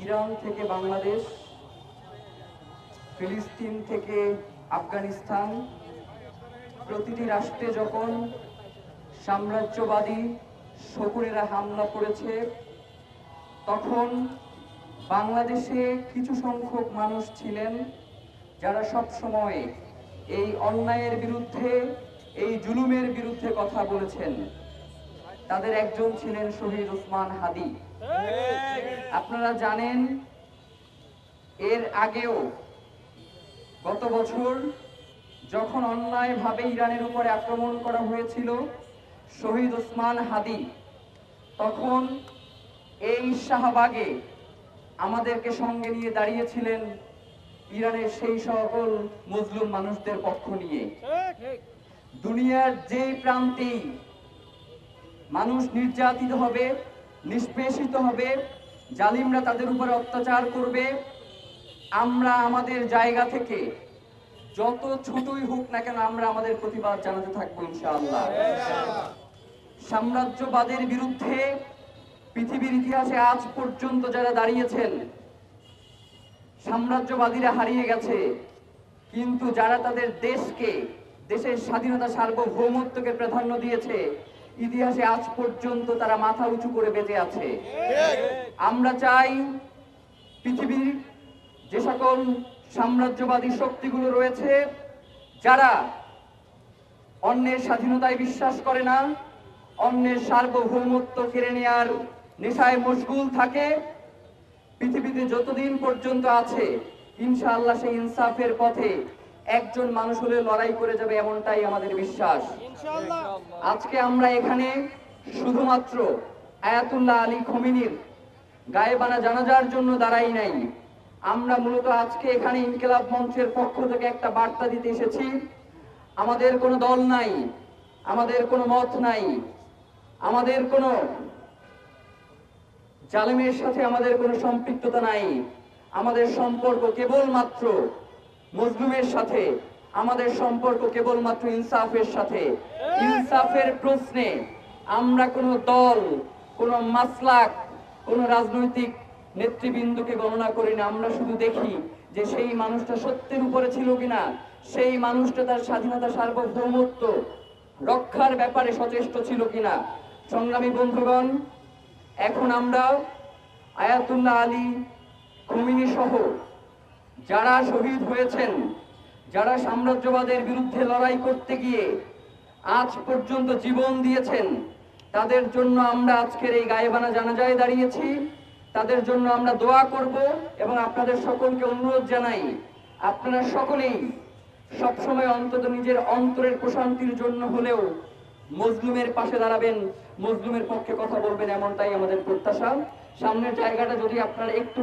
Iran থেকে বাংলাদেশ, ফিলিস্তিন থেকে আফগানিস্তান, প্রতিটি রাষ্ট্রে যখন সাম্রাজ্যবাদী শকুনেরা হামলা করেছে, তখন বাংলাদেশে কিছু সংখ্যক মানুষ ছিলেন যারা সব সময় এই অন্যায়ের বিরুদ্ধে, এই জুলুমের বিরুদ্ধে কথা বলেছেন। তাদের একজন ছিলেন শহীদ ওসমান হাদি। আপনারা জানেন, এর আগেও গত বছর যখন অন্যায়ভাবে ইরানের উপরে আক্রমণ করা হয়েছিল শহীদ ওসমান হাদি, তখন এই শাহবাগে আমাদেরকে সঙ্গে নিয়ে দাঁড়িয়েছিলেন ইরানের সেই সকল মুসলিম মানুষদের পক্ষ নিয়ে। দুনিয়ার যে প্রান্তেই মানুষ নির্যাতিত হবে, নিষ্পেষিত হবে, জালিমরা তাদের উপরে অত্যাচার করবে, আমরা আমাদের জায়গা থেকে যত ছোটই হোক না কেন আমরা আমাদের প্রতিবাদ জানাতে থাকবো ইনশাআল্লাহ। সাম্রাজ্যবাদের বিরুদ্ধে পৃথিবীর ইতিহাসে আজ পর্যন্ত যারা দাঁড়িয়েছেন, সাম্রাজ্যবাদীরা হারিয়ে গেছে, কিন্তু যারা তাদের দেশকে, দেশের স্বাধীনতা সার্বভৌমত্বকে প্রাধান্য দিয়েছে, ইতিহাসে আজ পর্যন্ত তারা মাথা উঁচু করে বেঁচে আছে। আমরা চাই পৃথিবীর যে সকল সাম্রাজ্যবাদী শক্তিগুলো রয়েছে, যারা অন্যের স্বাধীনতায় বিশ্বাস করে না, অন্যের সার্বভৌমত্ব কেড়ে নেওয়ার নেশায় মশগুল থাকে, পৃথিবীতে যতদিন পর্যন্ত আছে ইনশাআল্লাহ সেই ইনসাফের পথে একজন মানুষ হলে লড়াই করে যাবে, এমনটাই আমাদের বিশ্বাস। আজকে আমরা এখানে শুধুমাত্র আয়াতুল্লাহ আলী খোমেনির গায়েবানা জানাজার জন্য দাঁড়াই নাই। আমরা মূলত আজকে এখানে ইনকিলাব মঞ্চের পক্ষ থেকে একটা বার্তা দিতে এসেছি। আমাদের কোনো দল নাই, আমাদের কোনো মত নাই, আমাদের কোনো জালেমের সাথে আমাদের কোনো সম্পৃক্ততা নাই। আমাদের সম্পর্ক কেবলমাত্র মজলুমের সাথে, আমাদের সম্পর্ক কেবলমাত্র ইনসাফের সাথে। ইনসাফের প্রশ্নে আমরা কোনো দল, কোনো মাসলাক, কোনো রাজনৈতিক নেতৃবৃন্দকে গণনা করি না। আমরা শুধু দেখি যে সেই মানুষটা সত্যের উপরে ছিল কিনা, সেই মানুষটা তার স্বাধীনতা সার্বভৌমত্ব রক্ষার ব্যাপারে সচেষ্ট ছিল কিনা। সংগ্রামী বন্ধুগণ, এখন আমরা আয়াতুল্লাহ আলী খোমেনি সহ যারা শহীদ হয়েছেন, যারা সাম্রাজ্যবাদের বিরুদ্ধে লড়াই করতে গিয়ে আজ পর্যন্ত জীবন দিয়েছেন, তাদের জন্য আমরা আজকের এই গায়েবানা জানাজায় দাঁড়িয়েছি। তাদের জন্য আমরা দোয়া করব এবং আপনাদের সকলকে অনুরোধ জানাই, আপনারা সকলেই সবসময় অন্তত নিজের অন্তরের প্রশান্তির জন্য হলেও মজলুমের পাশে দাঁড়াবেন, মজলুমের পক্ষে কথা বলবেন, এমনটাই আমাদের প্রত্যাশা। সামনের জায়গাটা যদি আপনারা একটু